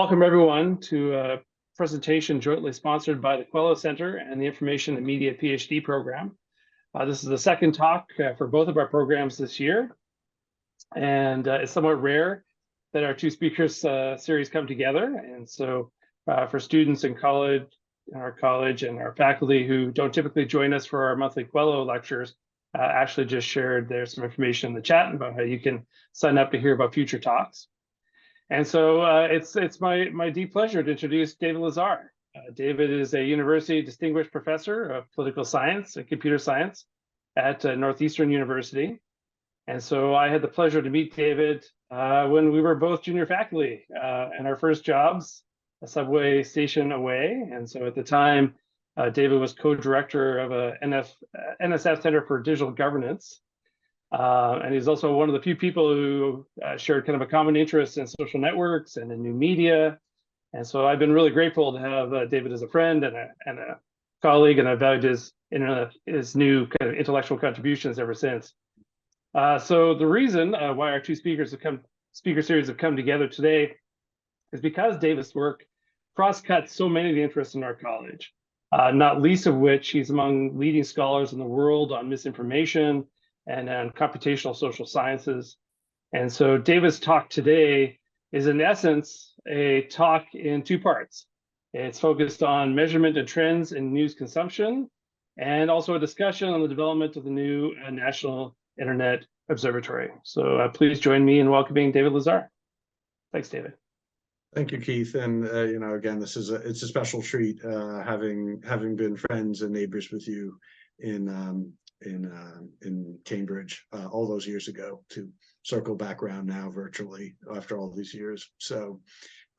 welcome everyone to a presentation jointly sponsored by the Quello Center and the Information and Media PhD program. This is the second talk for both of our programs this year, and it's somewhat rare that our two speakers series come together. And so for students in college, and our faculty who don't typically join us for our monthly Quello lectures, actually just shared there's some information in the chat about how you can sign up to hear about future talks. And so it's my deep pleasure to introduce David Lazer. David is a university distinguished professor of political science and computer science at Northeastern University. And so I had the pleasure to meet David when we were both junior faculty and our first jobs a subway station away. And so at the time, David was co-director of a NSF Center for Digital Governance. And he's also one of the few people who shared kind of a common interest in social networks and in new media. And so I've been really grateful to have David as a friend and a colleague, and I've valued his new kind of intellectual contributions ever since. So the reason why our two speaker series have come together today is because David's work cross-cuts so many of the interests in our college, not least of which he's among leading scholars in the world on misinformation and computational social sciences. And so David's talk today is in essence a talk in two parts. It's focused on measurement and trends in news consumption, and also a discussion on the development of the new National Internet Observatory. So please join me in welcoming David Lazer. Thanks, David. Thank you, Keith. And again, it's a special treat having been friends and neighbors with you in Cambridge all those years ago, to circle back around now virtually after all these years. So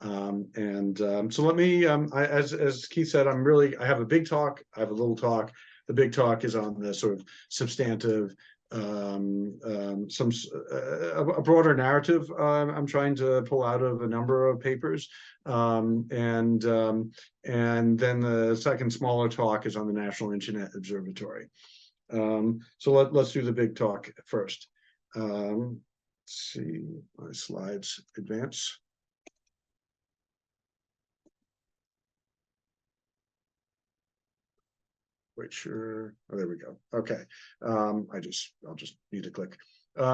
so let me as Keith said, I have a big talk, I have a little talk. The big talk is on the sort of substantive a broader narrative I'm trying to pull out of a number of papers, and then the second smaller talk is on the National Internet Observatory. So let's do the big talk first. Let's see, my slides advance. Quite sure. Oh, there we go. Okay. I'll just need to click.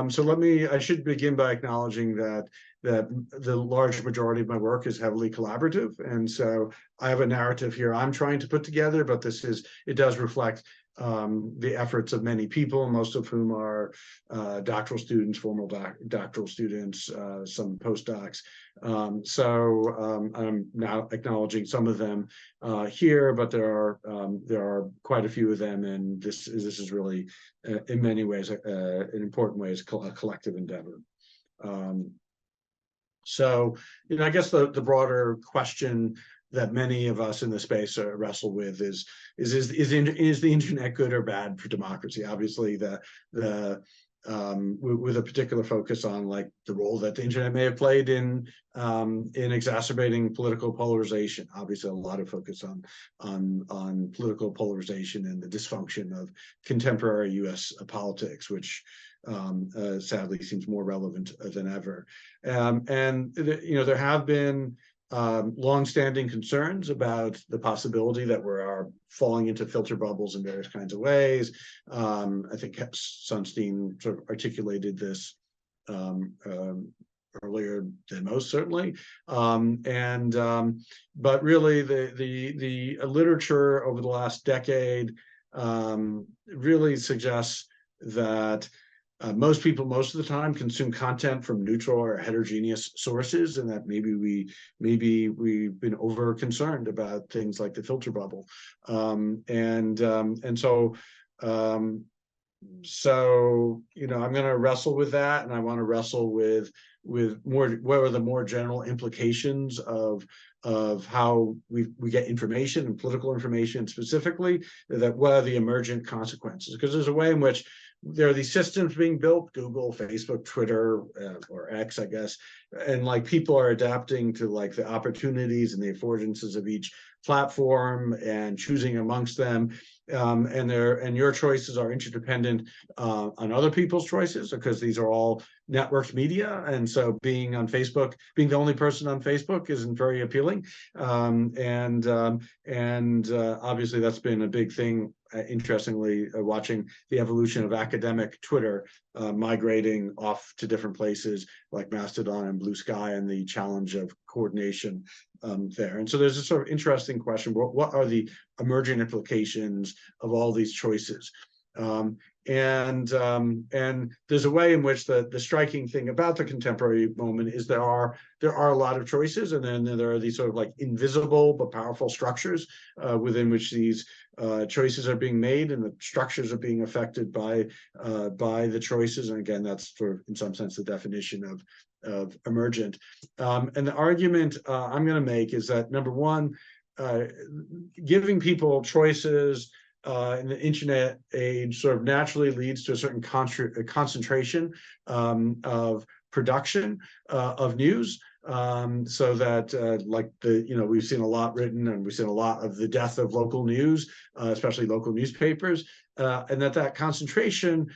So I should begin by acknowledging that the large majority of my work is heavily collaborative. And so I have a narrative here I'm trying to put together, but it does reflect the efforts of many people, most of whom are doctoral students, formal doctoral students, some postdocs. So I'm now acknowledging some of them here, but there are quite a few of them, and this is really, in many ways, an important way, is a collective endeavor. So I guess the broader question that many of us in the space wrestle with is the internet good or bad for democracy? Obviously, with a particular focus on like the role that the internet may have played in exacerbating political polarization. Obviously, a lot of focus on political polarization and the dysfunction of contemporary U.S. politics, which sadly seems more relevant than ever. There have been long-standing concerns about the possibility that we are falling into filter bubbles in various kinds of ways. I think Sunstein sort of articulated this earlier than most, certainly. But really, the literature over the last decade really suggests that most people, most of the time, consume content from neutral or heterogeneous sources, and that maybe we've been over concerned about things like the filter bubble, so I'm going to wrestle with that, and I want to wrestle with more what are the more general implications of how we get information, and political information specifically, that what are the emergent consequences, because there's a way in which there are these systems being built, Google, Facebook, Twitter, or X, I guess, and like people are adapting to like the opportunities and the affordances of each platform and choosing amongst them. and your choices are interdependent on other people's choices, because these are all networked media, and so being on Facebook, being the only person on Facebook isn't very appealing. Obviously that's been a big thing. Interestingly, watching the evolution of academic Twitter migrating off to different places like Mastodon and Blue Sky, and the challenge of coordination there. And so there's a sort of interesting question: what are the emergent implications of all these choices? And there's a way in which the striking thing about the contemporary moment is there are a lot of choices, and then there are these sort of like invisible but powerful structures within which these choices are being made, and the structures are being affected by the choices. And again, that's sort of in some sense the definition of emergent. And the argument I'm going to make is that, number one, giving people choices in the internet age sort of naturally leads to a certain concentration of production of news, so that like we've seen a lot written, and we've seen a lot of the death of local news, especially local newspapers, and that concentration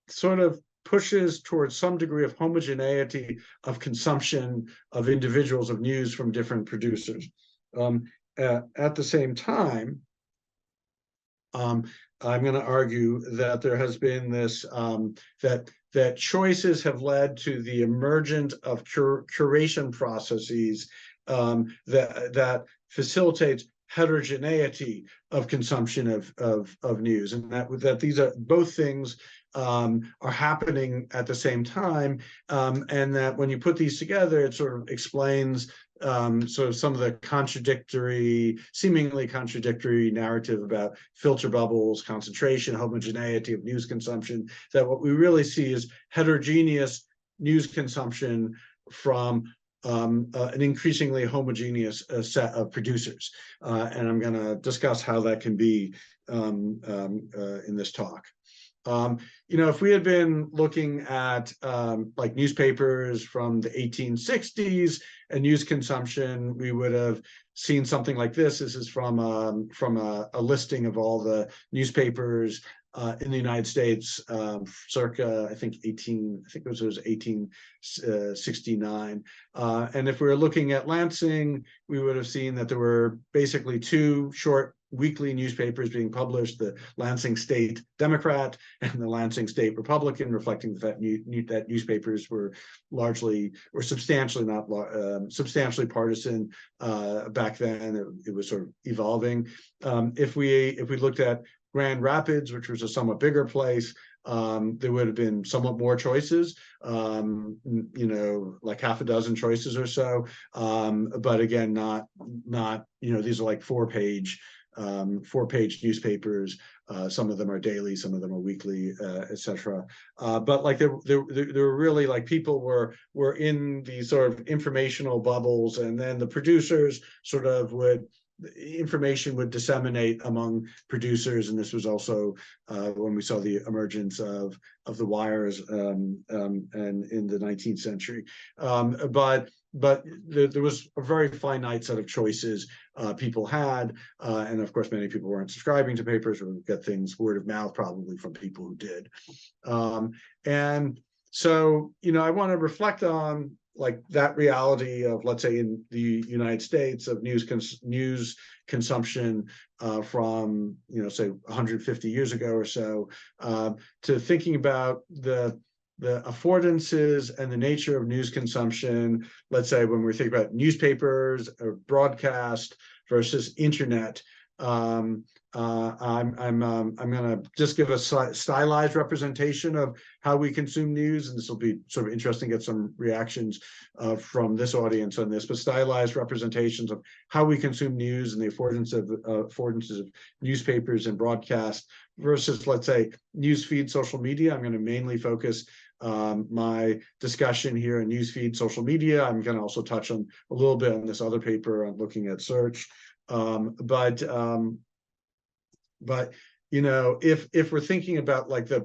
sort of pushes towards some degree of homogeneity of consumption of individuals of news from different producers. At the same time, I'm going to argue that there has been this that choices have led to the emergence of curation processes that facilitates heterogeneity of consumption of news, and that these are both things are happening at the same time, and that when you put these together, it sort of explains sort of some of the seemingly contradictory narrative about filter bubbles, concentration, homogeneity of news consumption, that what we really see is heterogeneous news consumption from an increasingly homogeneous set of producers. And I'm going to discuss how that can be in this talk. If we had been looking at like newspapers from the 1860s and news consumption, we would have seen something like this. This is from a listing of all the newspapers in the United States, circa I think it was 1869. And if we were looking at Lansing, we would have seen that there were basically two short weekly newspapers being published: the Lansing State Democrat and the Lansing State Republican, reflecting the fact that newspapers were substantially partisan back then. It was sort of evolving. If we looked at Grand Rapids, which was a somewhat bigger place, there would have been somewhat more choices, like half a dozen choices or so. But again, not these are like four-page newspapers. Some of them are daily, some of them are weekly, etc. But like there were really, like, people were in these sort of informational bubbles, and then the producers sort of information would disseminate among producers. And this was also when we saw the emergence of the wires and in the 19th century. But there was a very finite set of choices people had, and of course many people weren't subscribing to papers, or get things word of mouth probably from people who did. And so I want to reflect on like that reality of, let's say, in the United States, of news consumption from say 150 years ago or so, to thinking about the affordances and the nature of news consumption. Let's say when we're thinking about newspapers or broadcast versus internet. I'm going to just give a stylized representation of how we consume news, and this will be sort of interesting to get some reactions from this audience on this. But stylized representations of how we consume news and the affordances of newspapers and broadcast versus, let's say, newsfeed social media. I'm going to mainly focus my discussion here on newsfeed social media. I'm going to also touch on a little bit on this other paper on looking at search. But if we're thinking about like the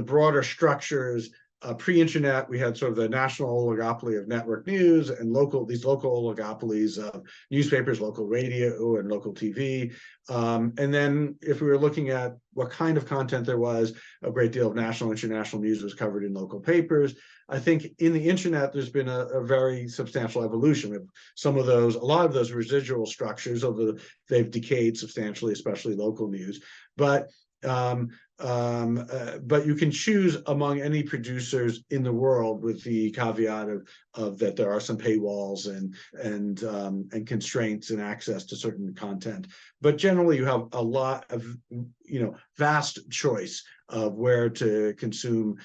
broader structures pre-internet, we had sort of the national oligopoly of network news and these local oligopolies of newspapers, local radio, and local TV. And then if we were looking at what kind of content there was, a great deal of national, international news was covered in local papers. I think in the internet, there's been a very substantial evolution of a lot of those residual structures, although they've decayed substantially, especially local news. But you can choose among any producers in the world, with the caveat of that there are some paywalls and constraints and access to certain content. But generally, you have a lot of vast choice of where to consume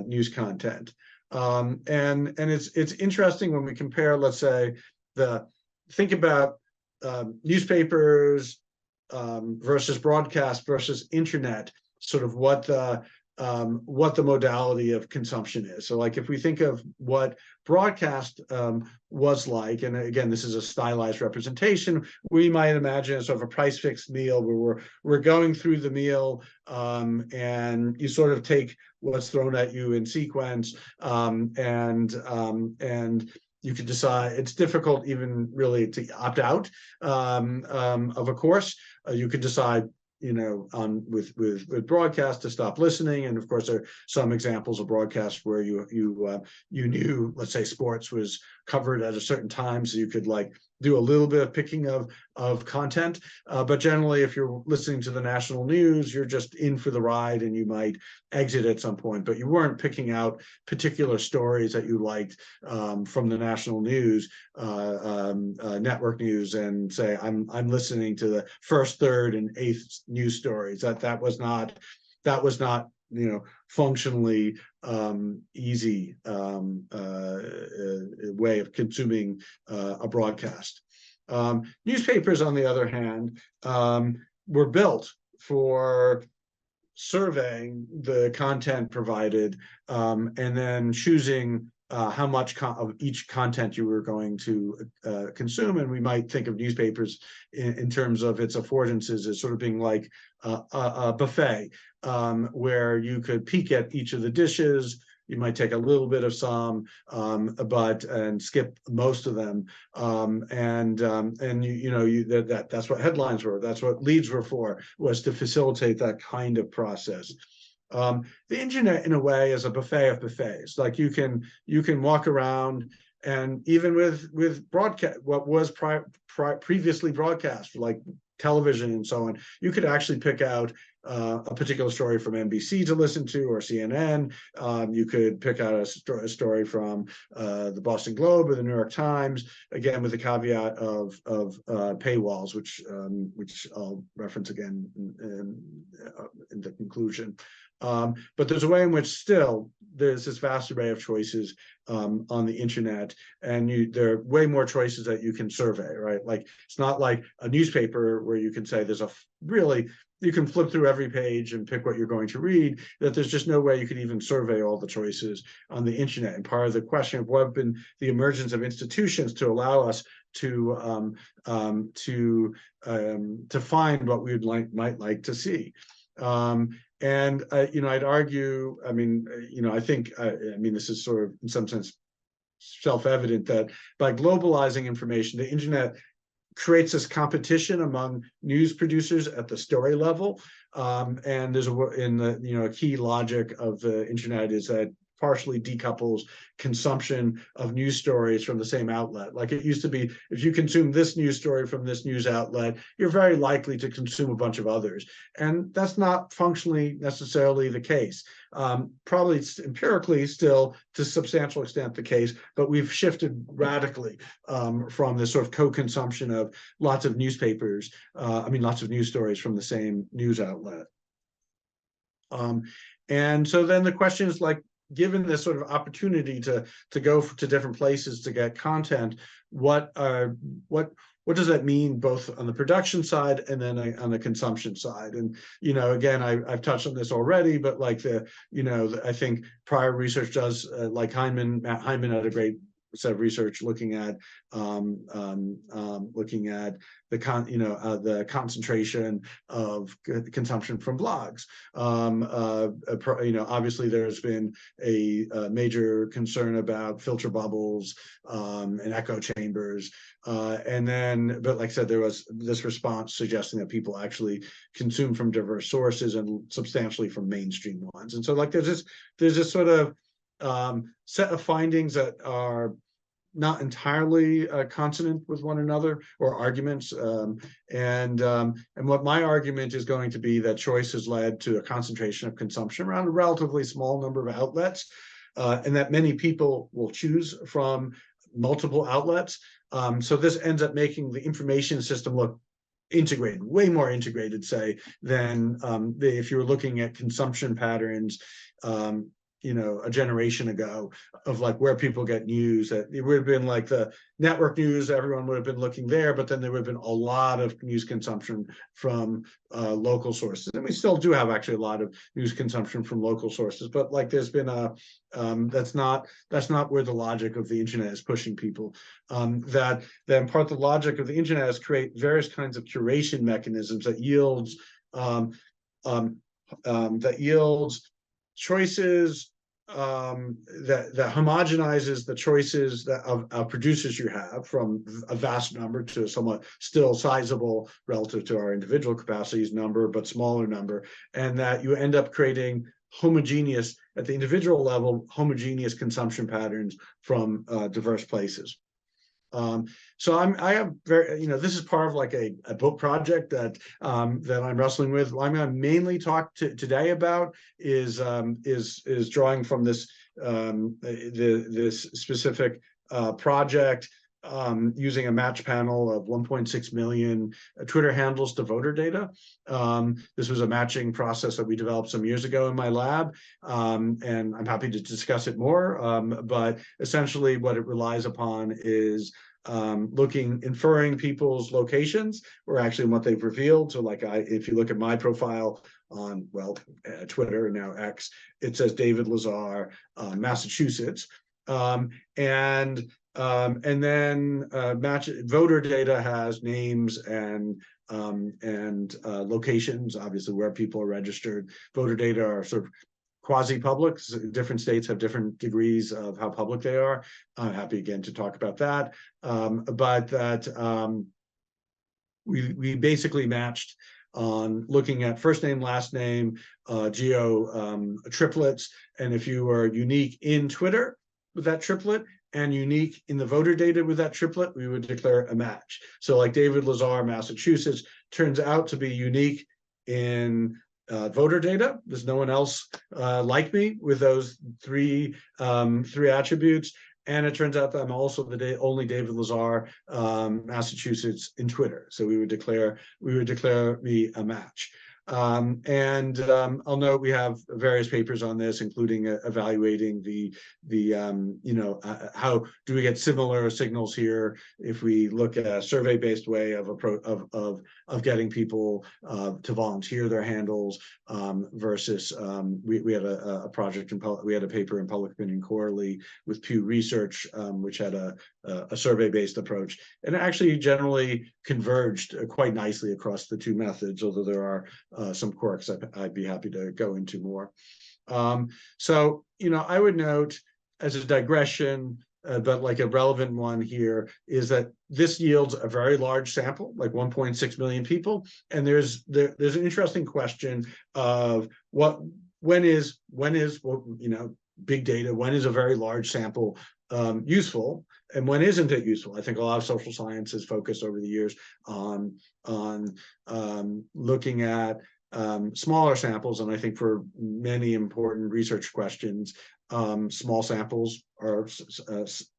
news content. And it's interesting when we compare, let's say, think about newspapers versus broadcast versus internet, sort of what the modality of consumption is. So like if we think of what broadcast was like, and again, this is a stylized representation, we might imagine a sort of a price fixed meal where we're going through the meal and you sort of take what's thrown at you in sequence and you can decide. It's difficult even really to opt out of a course. You could decide with broadcast to stop listening. And of course, there are some examples of broadcasts where you knew, let's say, sports was covered at a certain time, so you could like do a little bit of picking of content. But generally, if you're listening to the national news, you're just in for the ride and you might exit at some point, but you weren't picking out particular stories that you liked from the national news, network news, and say, I'm listening to the first, third, and eighth news stories. That was not functionally easy way of consuming a broadcast. Newspapers, on the other hand, were built for surveying the content provided and then choosing how much of each content you were going to consume. And we might think of newspapers in terms of its affordances as sort of being like a buffet where you could peek at each of the dishes. You might take a little bit of some, and skip most of them. That's what headlines were. That's what leads were for, was to facilitate that kind of process. The internet, in a way, is a buffet of buffets. Like you can walk around, and even with broadcast, what was previously broadcast, like television and so on, you could actually pick out a particular story from NBC to listen to, or CNN. You could pick out a story from the Boston Globe or the New York Times, again with the caveat of paywalls, which I'll reference again in the conclusion. But there's a way in which still there's this vast array of choices on the internet, and there are way more choices that you can survey, right? Like it's not like a newspaper where you can say you can flip through every page and pick what you're going to read, that there's just no way you could even survey all the choices on the internet. And part of the question of what have been the emergence of institutions to allow us to find what we might like to see. I'd argue, I think this is sort of in some sense self-evident that by globalizing information, the internet creates this competition among news producers at the story level. And there's a key logic of the internet is that partially decouples consumption of news stories from the same outlet. Like it used to be, if you consume this news story from this news outlet, you're very likely to consume a bunch of others. And that's not functionally necessarily the case. Probably empirically still to a substantial extent the case, but we've shifted radically from this sort of co-consumption of lots of newspapers, lots of news stories from the same news outlet. And so then the question is, like, given this sort of opportunity to go to different places to get content, what does that mean both on the production side and then on the consumption side? And again, I've touched on this already, but like I think prior research does, like Matt Hyman had a great set of research looking at the concentration of consumption from blogs. Obviously there's been a major concern about filter bubbles and echo chambers, but like I said, there was this response suggesting that people actually consume from diverse sources and substantially from mainstream ones. And so like there's this sort of set of findings that are not entirely consonant with one another, or arguments. And what my argument is going to be that choice has led to a concentration of consumption around a relatively small number of outlets, and that many people will choose from multiple outlets. So this ends up making the information system look integrated, way more integrated, say, than if you were looking at consumption patterns a generation ago, of like where people get news. That it would have been like the network news, everyone would have been looking there, but then there would have been a lot of news consumption from local sources. And we still do have actually a lot of news consumption from local sources, but like there's been that's not where the logic of the internet is pushing people. That then part of the logic of the internet is create various kinds of curation mechanisms that yields choices that homogenizes the choices that of producers you have from a vast number to a somewhat still sizable relative to our individual capacities number, but smaller number, and that you end up creating homogeneous, at the individual level, homogeneous consumption patterns from diverse places. So I have this is part of like a book project that that I'm wrestling with. What I'm going to mainly talk today about is drawing from this this specific project, using a match panel of 1.6 million Twitter handles to voter data. This was a matching process that we developed some years ago in my lab, and I'm happy to discuss it more. But essentially what it relies upon is inferring people's locations, or actually what they've revealed. So like if you look at my profile on, Twitter, now X, it says David Lazer, Massachusetts. And then voter data has names and locations, obviously where people are registered. Voter data are sort of quasi-public. Different states have different degrees of how public they are. I'm happy again to talk about that. But that we basically matched on looking at first name, last name, geo triplets, and if you were unique in Twitter with that triplet and unique in the voter data with that triplet, we would declare a match. So like David Lazer, Massachusetts, turns out to be unique in voter data. There's no one else like me with those three attributes. And it turns out that I'm also the only David Lazer, Massachusetts, in Twitter. So we would declare me a match. I'll note we have various papers on this, including evaluating how do we get similar signals here if we look at a survey-based way of getting people to volunteer their handles versus we had a project we had a paper in Public Opinion Quarterly with Pew Research, which had a survey-based approach, and it actually generally converged quite nicely across the two methods, although there are some quirks I'd be happy to go into more. So, I would note as a digression, but like a relevant one here, is that this yields a very large sample, like 1.6 million people. And there's an interesting question of when is big data, when is a very large sample useful, and when isn't it useful? I think a lot of social science has focused over the years on looking at smaller samples, and I think for many important research questions, small samples are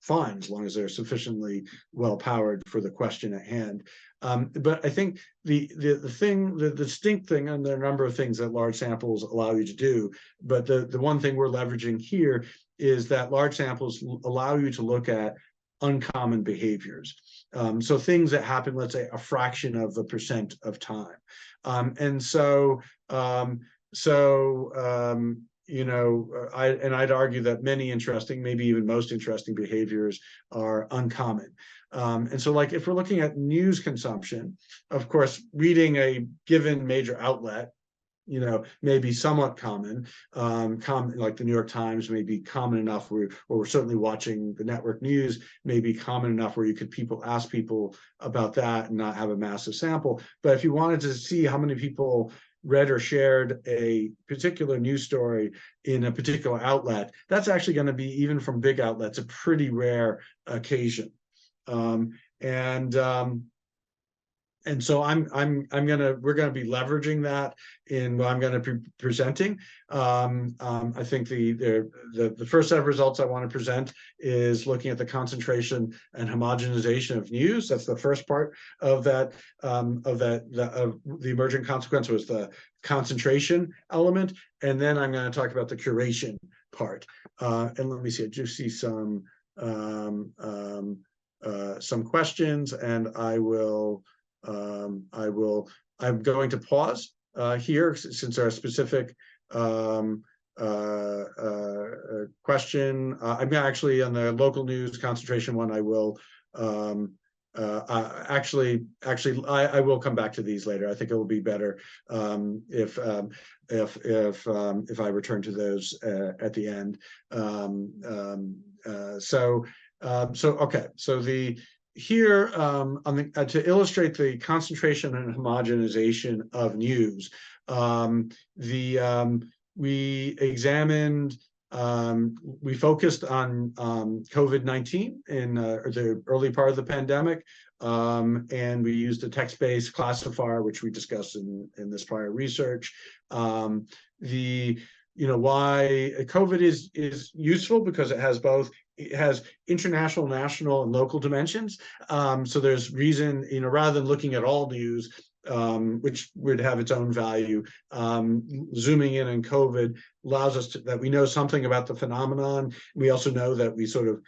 fine as long as they're sufficiently well powered for the question at hand. But I think the distinct thing, and there are a number of things that large samples allow you to do, but the one thing we're leveraging here is that large samples allow you to look at uncommon behaviors. So things that happen, let's say, a fraction of the % of time. I'd argue that many interesting, maybe even most interesting behaviors are uncommon. And so like if we're looking at news consumption, of course, reading a given major outlet, may be somewhat common. Like the New York Times may be common enough or we're certainly watching the network news may be common enough where you could ask people about that and not have a massive sample. But if you wanted to see how many people read or shared a particular news story in a particular outlet, that's actually going to be, even from big outlets, a pretty rare occasion. And so we're gonna be leveraging that in what I'm gonna be presenting. I think the first set of results I want to present is looking at the concentration and homogenization of news. That's the first part of that. The emergent consequence was the concentration element, and then I'm going to talk about the curation part. And let me see. I just see some questions, and I'm going to pause here since there are specific question. I'm actually on the local news concentration one. I will I will come back to these later. I think it will be better if I return to those at the end. Okay. So here, to illustrate the concentration and homogenization of news, we focused on COVID-19 in the early part of the pandemic, and we used a text-based classifier, which we discussed in this prior research. Why COVID is useful, because it has international, national, and local dimensions. So there's reason, rather than looking at all news, which would have its own value, zooming in on COVID allows us that we know something about the phenomenon. We also know that we sort of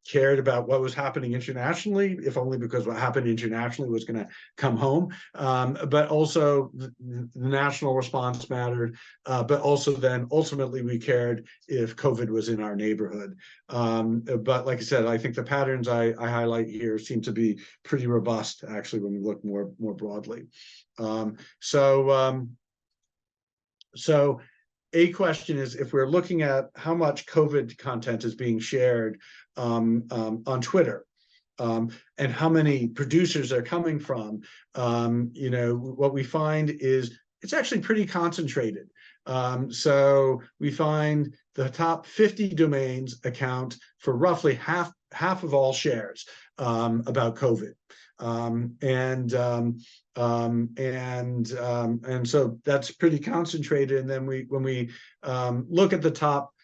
cared about what was happening internationally, if only because what happened internationally was going to come home. But also the national response mattered. But also then ultimately we cared if COVID was in our neighborhood. But like I said, I think the patterns I highlight here seem to be pretty robust, actually, when we look more broadly. So a question is, if we're looking at how much COVID content is being shared on Twitter, and how many producers are coming from, what we find is it's actually pretty concentrated. So we find the top 50 domains account for roughly half of all shares about COVID. And so that's pretty concentrated. And then when we look at the top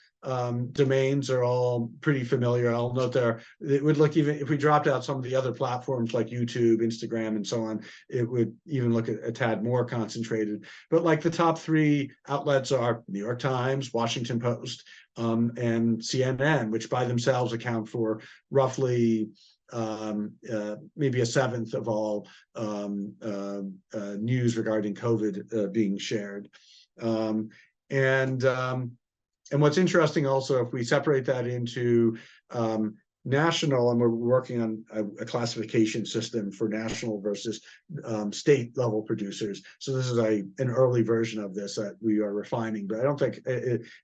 domains, are all pretty familiar. I'll note it would look, even if we dropped out some of the other platforms like YouTube, Instagram, and so on, it would even look a tad more concentrated. But like the top 3 outlets are New York Times, Washington Post, and CNN, which by themselves account for roughly maybe a 1/7 of all news regarding COVID being shared. And what's interesting also, if we separate that into national, and we're working on a classification system for national versus state level producers. So this is an early version of this that we are refining, but I don't think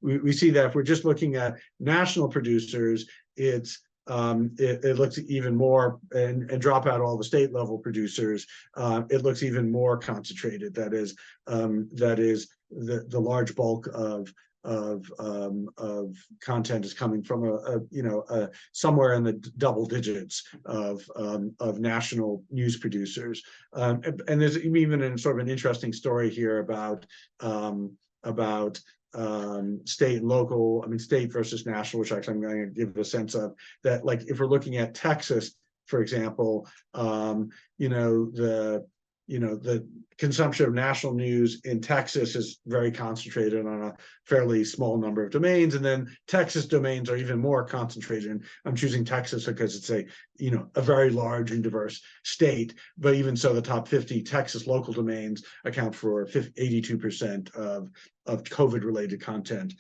we see that if we're just looking at national producers, it looks even more, and drop out all the state level producers, it looks even more concentrated. That is the large bulk of content is coming from somewhere in the double digits of national news producers. And there's even sort of an interesting story here about state and local, state versus national, which actually I'm going to give a sense of that. Like if we're looking at Texas, for example, the consumption of national news in Texas is very concentrated on a fairly small number of domains, and then Texas domains are even more concentrated. And I'm choosing Texas because it's a very large and diverse state. But even so, the top 50 Texas local domains account for 82% of COVID-related content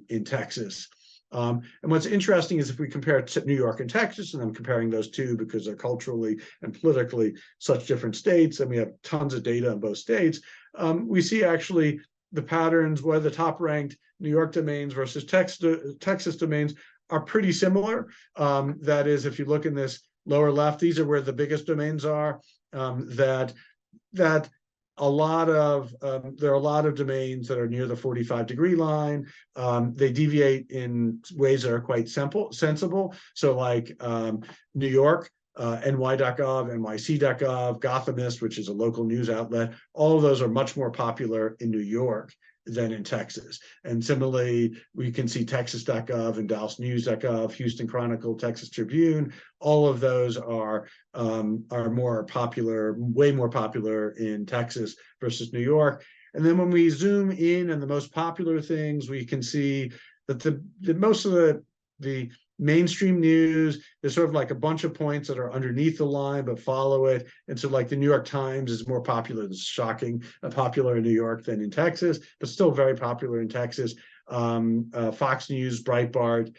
in Texas. And what's interesting is if we compare New York and Texas, and I'm comparing those two because they're culturally and politically such different states, and we have tons of data in both states, we see actually the patterns where the top-ranked New York domains versus Texas domains are pretty similar. That is, if you look in this lower left, these are where the biggest domains are, that there are a lot of domains that are near the 45-degree line. They deviate in ways that are quite sensible. So like New York, ny.gov, nyc.gov, Gothamist, which is a local news outlet, all of those are much more popular in New York than in Texas. And similarly, we can see texas.gov and dallasnews.gov, Houston Chronicle, Texas Tribune. All of those are more popular, way more popular in Texas versus New York. And then when we zoom in on the most popular things, we can see that the most of the mainstream news, there's sort of like a bunch of points that are underneath the line but follow it. And so like the New York Times is more popular, it's shocking, popular in New York than in Texas, but still very popular in Texas. Fox News, Breitbart,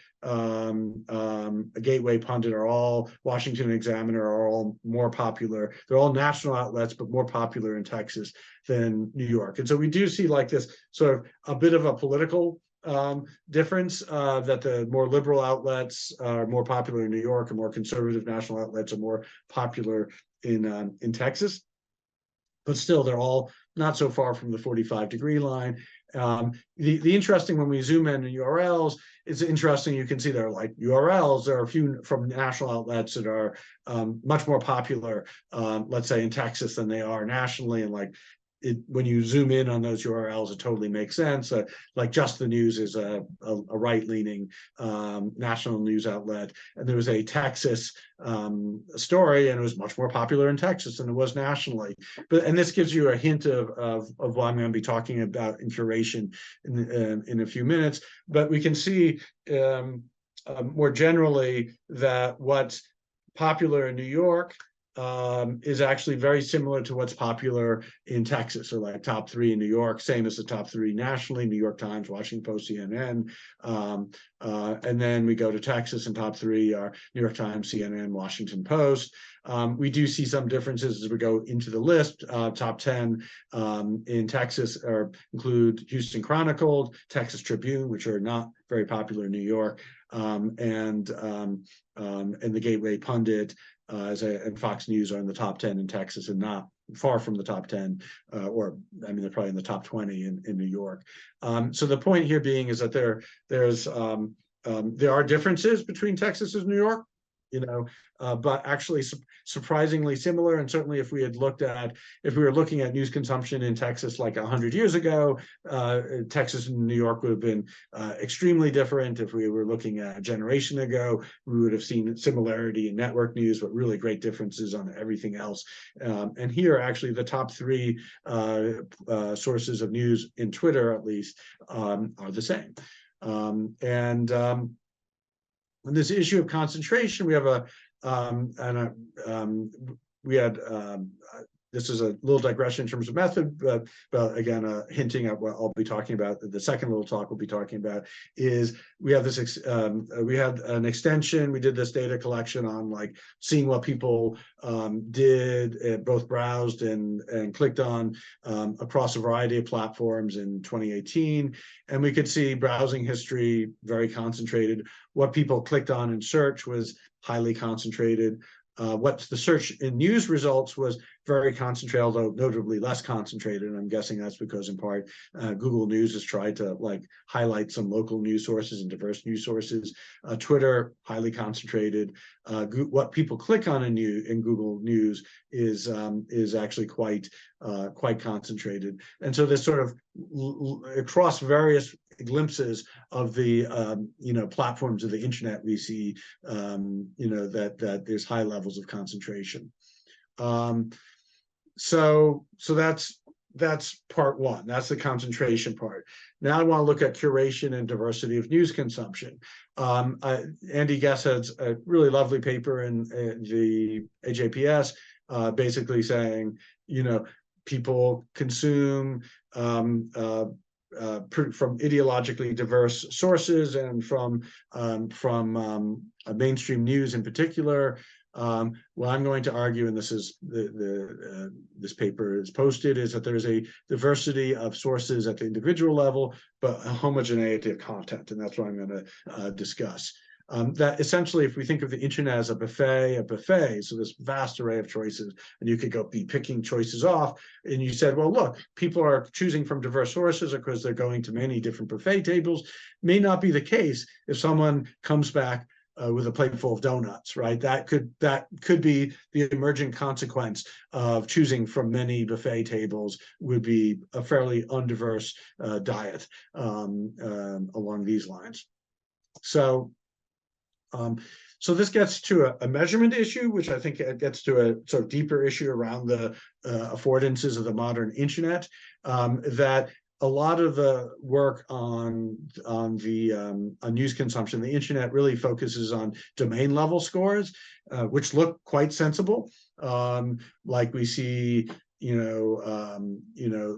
Gateway Pundit are all, Washington Examiner are all more popular. They're all national outlets, but more popular in Texas than New York. And so we do see like this sort of a bit of a political difference, that the more liberal outlets are more popular in New York, and more conservative national outlets are more popular in Texas. But still, they're all not so far from the 45-degree line. The interesting, when we zoom in on URLs, it's interesting, you can see there are like URLs, there are a few from national outlets that are much more popular, let's say in Texas, than they are nationally. And like, when you zoom in on those URLs, it totally makes sense. Like Just the News is a right-leaning national news outlet, and there was a Texas story, and it was much more popular in Texas than it was nationally. And this gives you a hint of what I'm going to be talking about in curation in a few minutes. But we can see more generally that what's popular in New York is actually very similar to what's popular in Texas. So like top 3 in New York, same as the top 3 nationally, New York Times, Washington Post, CNN. And then we go to Texas, and top 3 are New York Times, CNN, Washington Post. We do see some differences as we go into the list. Top 10 in Texas include Houston Chronicle, Texas Tribune, which are not very popular in New York, and the Gateway Pundit, and Fox News are in the top 10 in Texas, and not far from the top 10, or I mean, they're probably in the top 20 in New York. So the point here being is that there are differences between Texas and New York, but actually surprisingly similar. And certainly if we were looking at news consumption in Texas like 100 years ago, Texas and New York would have been extremely different. If we were looking at a generation ago, we would have seen similarity in network news, but really great differences on everything else. And here, actually, the top 3 sources of news in Twitter, at least, are the same. On this issue of concentration, we have this is a little digression in terms of method, but again, hinting at what I'll be talking about. The second little talk we'll be talking about is we have this. We had an extension. We did this data collection on like seeing what people did, both browsed and clicked on across a variety of platforms in 2018, and we could see browsing history very concentrated. What people clicked on in search was highly concentrated. What the search in news results was very concentrated, although notably less concentrated. And I'm guessing that's because in part Google News has tried to like highlight some local news sources and diverse news sources. Twitter, highly concentrated. What people click on in Google News is actually quite concentrated. And so there's sort of across various glimpses of the platforms of the internet, we see that there's high levels of concentration. so that's part one. That's the concentration part. Now I want to look at curation and diversity of news consumption. Andy Guess has a really lovely paper in the AJPS, basically saying, people consume from ideologically diverse sources and from mainstream news in particular. What I'm going to argue, and this is this paper is posted, is that there's a diversity of sources at the individual level, but a homogeneity of content, and that's what I'm going to discuss. That essentially, if we think of the internet as a buffet, so this vast array of choices, and you could be picking choices off, and you said, well, look, people are choosing from diverse sources because they're going to many different buffet tables. May not be the case if someone comes back with a plate full of donuts, right? That could be the emergent consequence of choosing from many buffet tables, would be a fairly undiverse diet along these lines. So this gets to a measurement issue, which I think it gets to a sort of deeper issue around the affordances of the modern internet, that a lot of the work on news consumption, the internet really focuses on domain level scores, which look quite sensible. Like we see,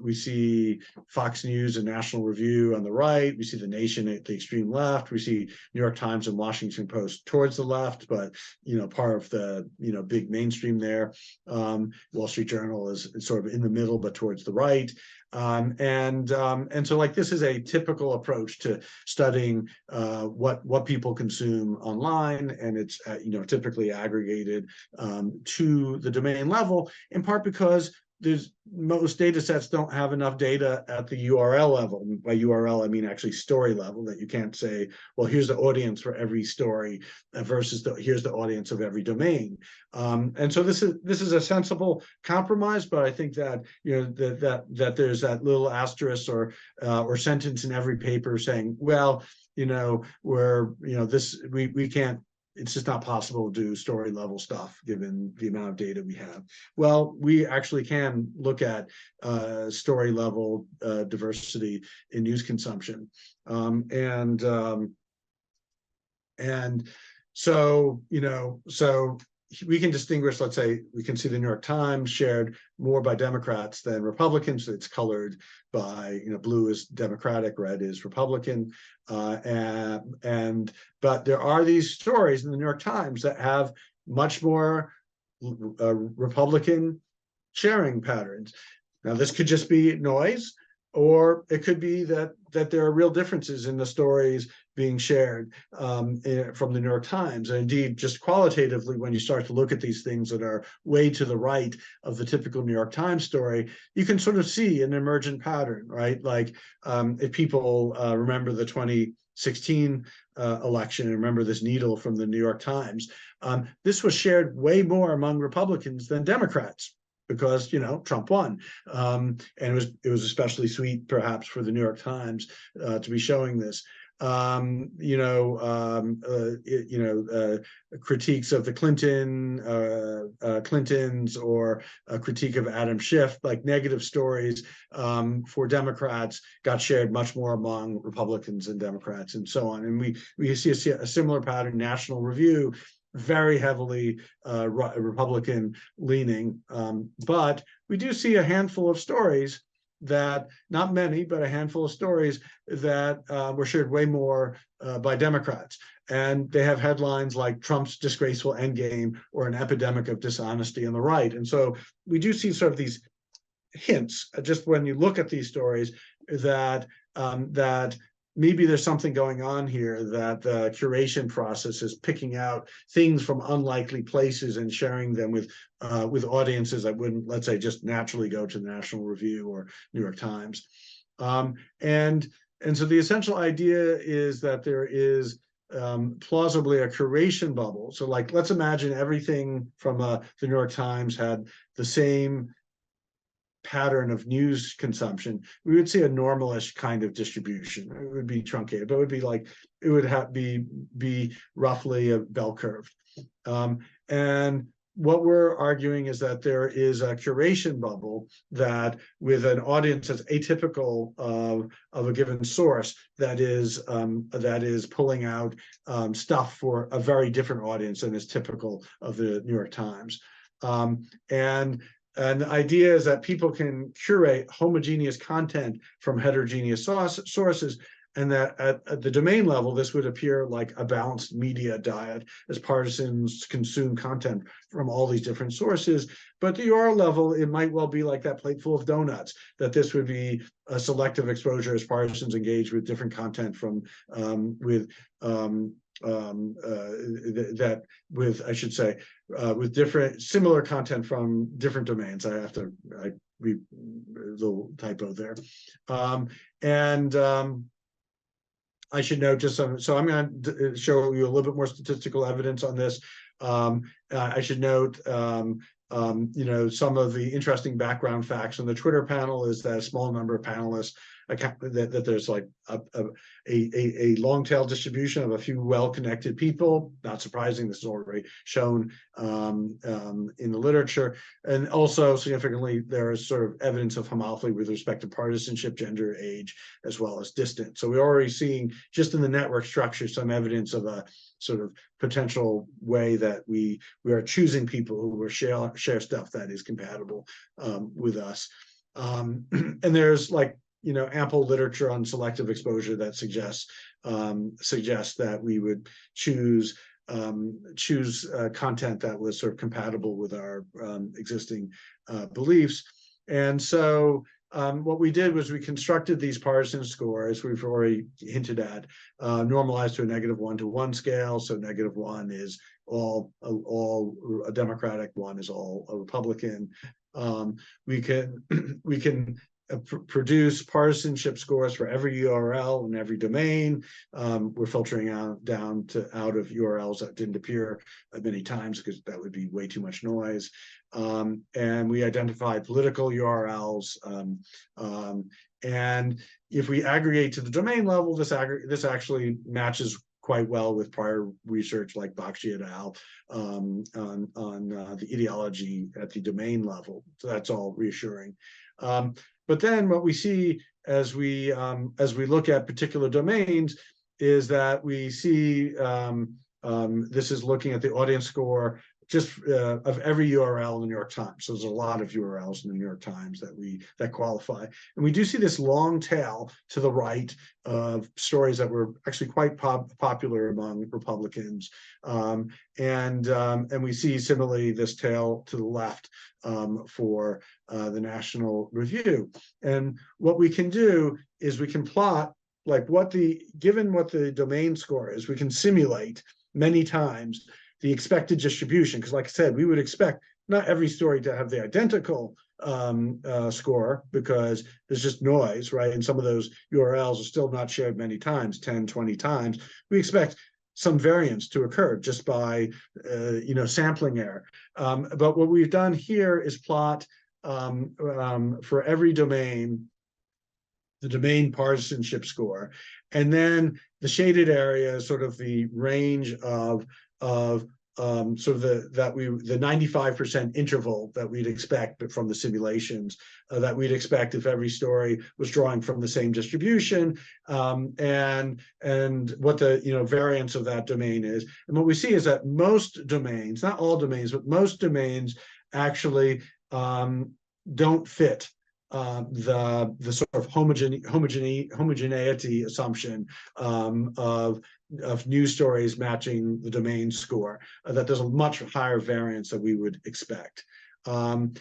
we see Fox News and National Review on the right. We see The Nation at the extreme left. We see New York Times and Washington Post towards the left, but part of the big mainstream there. Wall Street Journal is sort of in the middle, but towards the right. And so like this is a typical approach to studying what people consume online, and it's typically aggregated to the domain level, in part because most data sets don't have enough data at the URL level. By URL, I mean actually story level, that you can't say, well, here's the audience for every story versus here's the audience of every domain. And so this is a sensible compromise, but I think that that there's that little asterisk or sentence in every paper saying, well, we can't. It's just not possible to do story level stuff given the amount of data we have. Well, we actually can look at story level diversity in news consumption. And so, so we can distinguish, let's say, we can see the New York Times shared more by Democrats than Republicans. It's colored by, blue is Democratic, red is Republican. But there are these stories in the New York Times that have much more Republican sharing patterns. Now, this could just be noise, or it could be that there are real differences in the stories being shared from the New York Times. And indeed, just qualitatively, when you start to look at these things that are way to the right of the typical New York Times story, you can sort of see an emergent pattern, right? Like if people remember the 2016 election, and remember this needle from the New York Times, this was shared way more among Republicans than Democrats, because Trump won, and it was especially sweet, perhaps, for the New York Times to be showing this. Critiques of the Clintons, or a critique of Adam Schiff, like negative stories for Democrats, got shared much more among Republicans and Democrats, and so on. And we see a similar pattern. National Review, very heavily Republican leaning, but we do see a handful of stories that, not many, but a handful of stories that were shared way more by Democrats. And they have headlines like Trump's disgraceful endgame or an epidemic of dishonesty on the right. And so we do see sort of these hints, just when you look at these stories, that maybe there's something going on here, that the curation process is picking out things from unlikely places and sharing them with audiences that wouldn't, let's say, just naturally go to the National Review or New York Times. And so the essential idea is that there is plausibly a curation bubble. So like, let's imagine everything from the New York Times had the same pattern of news consumption. We would see a normalish kind of distribution. It would be truncated, but it would be like, it would be roughly a bell curve. And what we're arguing is that there is a curation bubble, that with an audience that's atypical of a given source, that is pulling out stuff for a very different audience than is typical of the New York Times. And the idea is that people can curate homogeneous content from heterogeneous sources, and that at the domain level, this would appear like a balanced media diet as partisans consume content from all these different sources. But at the URL level, it might well be like that plate full of donuts, that this would be a selective exposure as partisans engage with different content from with different similar content from different domains. I read a little typo there. I should note just some, so I'm going to show you a little bit more statistical evidence on this. I should note, some of the interesting background facts on the Twitter panel is that a small number of panelists, that there's like a long tail distribution of a few well-connected people. Not surprising, this is already shown in the literature. And also significantly, there is sort of evidence of homophily with respect to partisanship, gender, age, as well as distance. So we're already seeing, just in the network structure, some evidence of a sort of potential way that we are choosing people who will share stuff that is compatible with us. And there's ample literature on selective exposure that suggests that we would choose content that was sort of compatible with our existing beliefs. And so what we did was we constructed these partisan scores we've already hinted at, normalized to a -1 to 1 scale. So -1 is all a Democratic, 1 is all a Republican. We can produce partisanship scores for every URL and every domain. We're filtering out of URLs that didn't appear many times, because that would be way too much noise. And we identify political URLs. And if we aggregate to the domain level, this actually matches quite well with prior research like Bakshi et al. On the ideology at the domain level. So that's all reassuring. But then what we see as we look at particular domains is that we see this is looking at the audience score just of every URL in the New York Times. So there's a lot of URLs in the New York Times that qualify. And we do see this long tail to the right of stories that were actually quite popular among Republicans. And we see similarly this tail to the left for the National Review. And what we can do is we can plot given what the domain score is, we can simulate many times the expected distribution, because like I said, we would expect not every story to have the identical score, because there's just noise, right? And some of those URLs are still not shared many times, 10, 20 times. We expect some variance to occur just by sampling error. But what we've done here is plot for every domain, the domain partisanship score, and then the shaded area is sort of the range of sort of the 95% interval that we'd expect from the simulations, that we'd expect if every story was drawing from the same distribution, and what the variance of that domain is. And what we see is that most domains, not all domains, but most domains actually don't fit the sort of homogeneity assumption of news stories matching the domain score, that there's a much higher variance that we would expect. And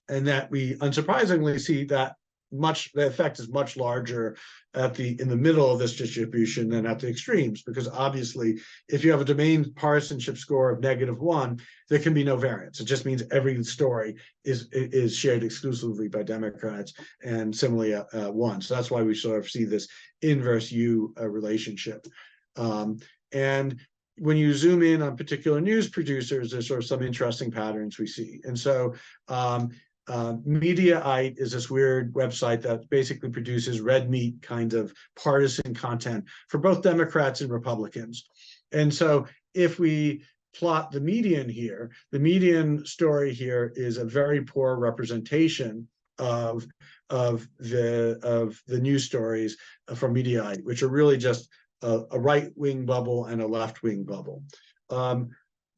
that we unsurprisingly see that the effect is much larger in the middle of this distribution than at the extremes, because obviously if you have a domain partisanship score of -1, there can be no variance. It just means every story is shared exclusively by Democrats, and similarly 1. So that's why we sort of see this inverse U relationship. And when you zoom in on particular news producers, there's sort of some interesting patterns we see. And so Mediaite is this weird website that basically produces red meat kind of partisan content for both Democrats and Republicans. And so if we plot the median here, the median story here is a very poor representation of the news stories from Mediaite, which are really just a right-wing bubble and a left-wing bubble.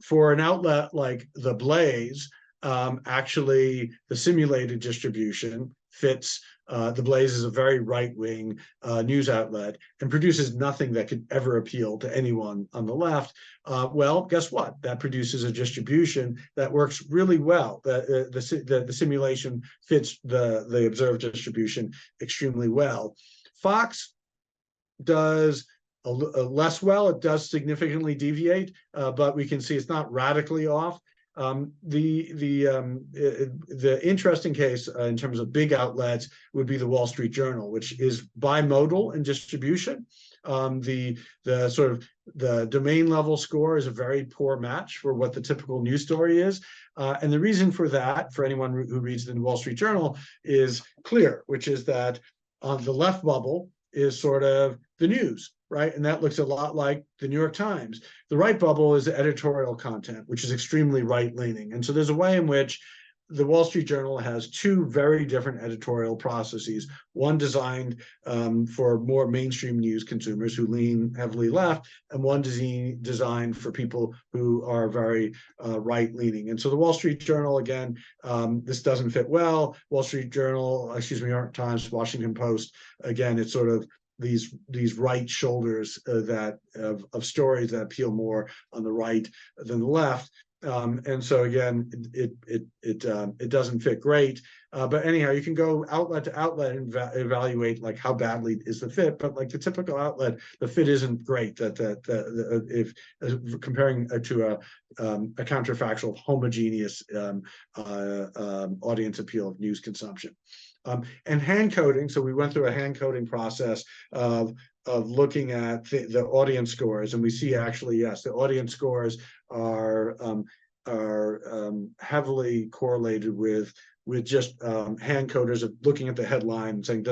For an outlet like the Blaze, actually the simulated distribution fits. The Blaze is a very right-wing news outlet and produces nothing that could ever appeal to anyone on the left. Well, guess what? That produces a distribution that works really well. The simulation fits the observed distribution extremely well. Fox does less well. It does significantly deviate, but we can see it's not radically off. The interesting case in terms of big outlets would be the Wall Street Journal, which is bimodal in distribution. The domain level score is a very poor match for what the typical news story is. And the reason for that, for anyone who reads the Wall Street Journal, is clear, which is that on the left bubble is sort of the news, right? And that looks a lot like the New York Times. The right bubble is editorial content, which is extremely right-leaning. And so there's a way in which the Wall Street Journal has two very different editorial processes, one designed for more mainstream news consumers who lean heavily left, and one designed for people who are very right-leaning. And so the Wall Street Journal, again, this doesn't fit well. Wall Street Journal, New York Times, Washington Post, again, it's sort of these right shoulders of stories that appeal more on the right than the left. And so again, it doesn't fit great. But anyhow, you can go outlet to outlet and evaluate like how badly is the fit. But like the typical outlet, the fit isn't great. If comparing to a counterfactual, homogeneous audience appeal of news consumption. And hand coding. So we went through a hand coding process of looking at the audience scores, and we see actually, yes, the audience scores are heavily correlated with just hand coders of looking at the headline and saying,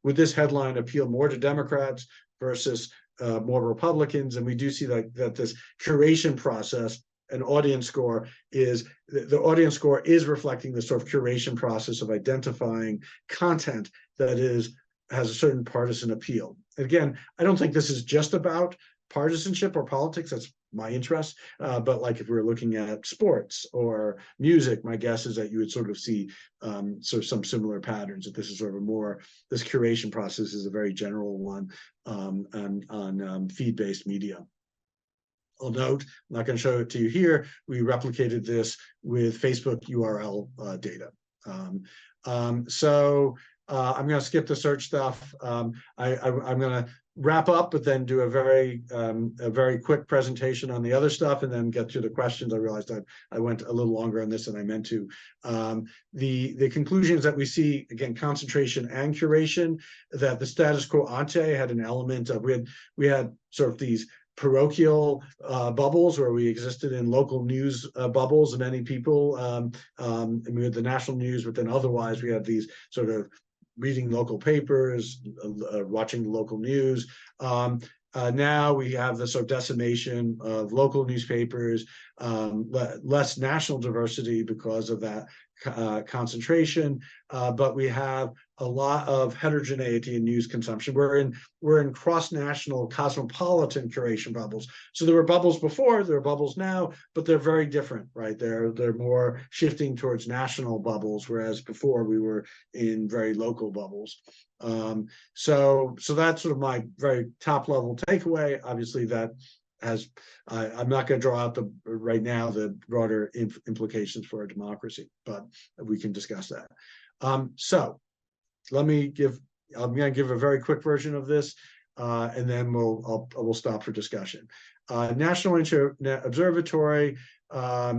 would this headline appeal more to Democrats versus more Republicans? And we do see that this curation process, an audience score, is the audience score is reflecting the sort of curation process of identifying content that has a certain partisan appeal. Again, I don't think this is just about partisanship or politics. That's my interest. But like if we were looking at sports or music, my guess is that you would sort of see sort of some similar patterns, that this is sort of this curation process is a very general one on feed-based media. I'll note, I'm not going to show it to you here, we replicated this with Facebook URL data. I'm going to skip the search stuff. I'm going to wrap up, but then do a very quick presentation on the other stuff, and then get to the questions. I realized I went a little longer on this than I meant to. The conclusions that we see, again, concentration and curation, that the status quo ante had an element of, we had sort of these parochial bubbles where we existed in local news bubbles, and many people, and we had the national news, but then otherwise we had these sort of reading local papers, watching the local news. Now we have the sort of decimation of local newspapers, less national diversity because of that concentration, but we have a lot of heterogeneity in news consumption. We're in cross-national cosmopolitan curation bubbles. So there were bubbles before, there are bubbles now, but they're very different, right? They're more shifting towards national bubbles, whereas before we were in very local bubbles. So that's sort of my very top level takeaway. Obviously that I'm not going to draw out right now the broader implications for a democracy, but we can discuss that. So I'm going to give a very quick version of this, and then we'll stop for discussion. National Internet Observatory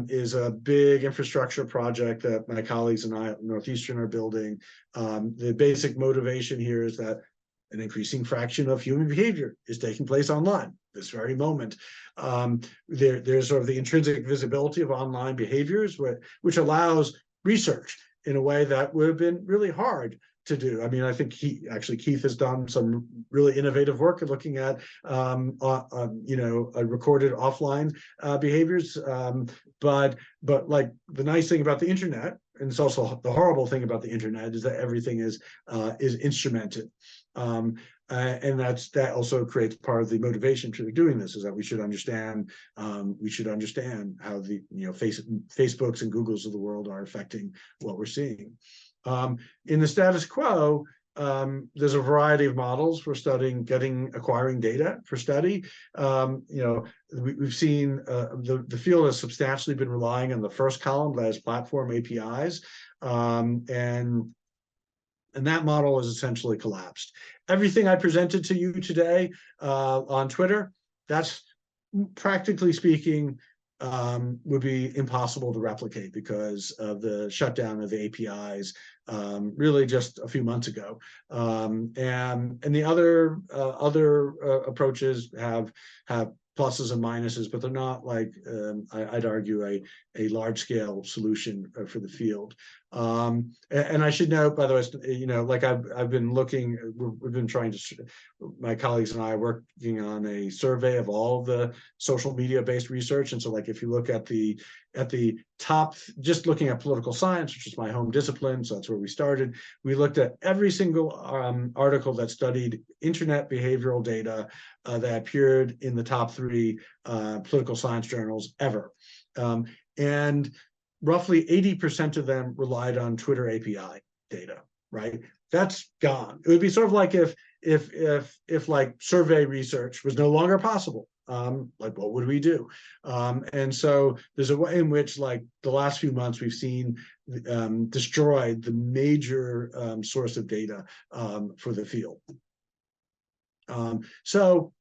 is a big infrastructure project that my colleagues and I at Northeastern are building. The basic motivation here is that an increasing fraction of human behavior is taking place online this very moment. There's sort of the intrinsic visibility of online behaviors, which allows research in a way that would have been really hard to do. I mean, I think Keith has done some really innovative work at looking at recorded offline behaviors. But like the nice thing about the internet, and it's also the horrible thing about the internet, is that everything is instrumented. And that also creates part of the motivation for doing this, is that we should understand how the Facebooks and Googles of the world are affecting what we're seeing. In the status quo, there's a variety of models for studying, acquiring data for study. We've seen the field has substantially been relying on the first column, that is platform APIs, and that model has essentially collapsed. Everything I presented to you today on Twitter, that's practically speaking would be impossible to replicate because of the shutdown of the APIs really just a few months ago. And the other approaches have pluses and minuses, but they're not like I'd argue a large scale solution for the field. And I should note, by the way, like I've been looking, we've been trying to, my colleagues and I are working on a survey of all of the social media based research. And so like, if you look at the top, just looking at political science, which is my home discipline, so that's where we started, we looked at every single article that studied internet behavioral data that appeared in the top 3 political science journals ever. And roughly 80% of them relied on Twitter API data, right? That's gone. It would be sort of like if like survey research was no longer possible. Like, what would we do? And so there's a way in which, like, the last few months we've seen destroyed the major source of data for the field. So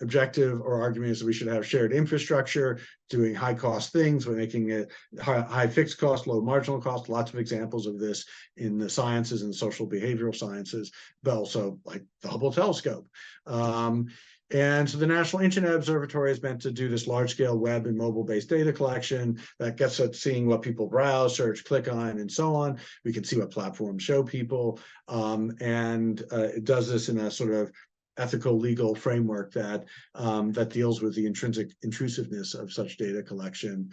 objective or argument is that we should have shared infrastructure, doing high cost things, we're making it high fixed cost, low marginal cost, lots of examples of this in the sciences and social behavioral sciences, but also like the Hubble telescope. And so the National Internet Observatory is meant to do this large-scale web and mobile-based data collection that gets at seeing what people browse, search, click on, and so on. We can see what platforms show people. And it does this in a sort of ethical legal framework that deals with the intrinsic intrusiveness of such data collection.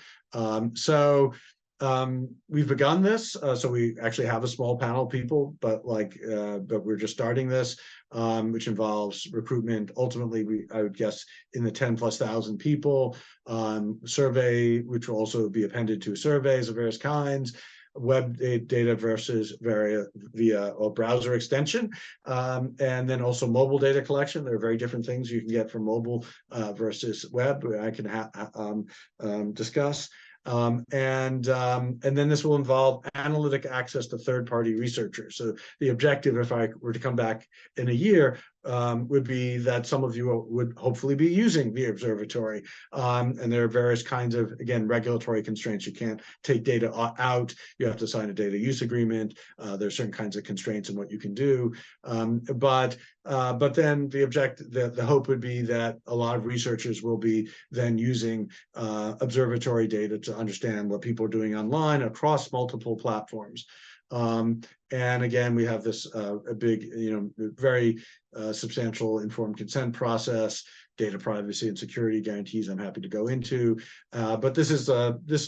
We've begun this, so we actually have a small panel of people, but we're just starting this, which involves recruitment. Ultimately, I would guess in the 10,000+ people, survey, which will also be appended to surveys of various kinds, web data versus via a browser extension, and then also mobile data collection. There are very different things you can get from mobile versus web. I can discuss. And then this will involve analytic access to third-party researchers. So the objective, if I were to come back in a year, would be that some of you would hopefully be using the observatory. And there are various kinds of, again, regulatory constraints. You can't take data out. You have to sign a data use agreement. There's certain kinds of constraints in what you can do. But then the hope would be that a lot of researchers will be then using observatory data to understand what people are doing online across multiple platforms. And again, we have this a big, very substantial informed consent process, data privacy and security guarantees I'm happy to go into. But this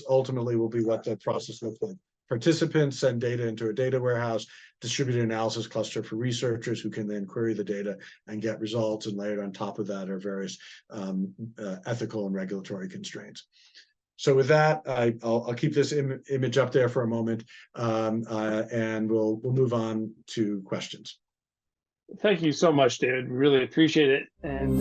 ultimately will be what the process looks like. Participants send data into a data warehouse, distributed analysis cluster for researchers who can then query the data and get results, and layered on top of that are various ethical and regulatory constraints. So with that, I'll keep this image up there for a moment, and we'll move on to questions. Thank you so much, David. We really appreciate it. And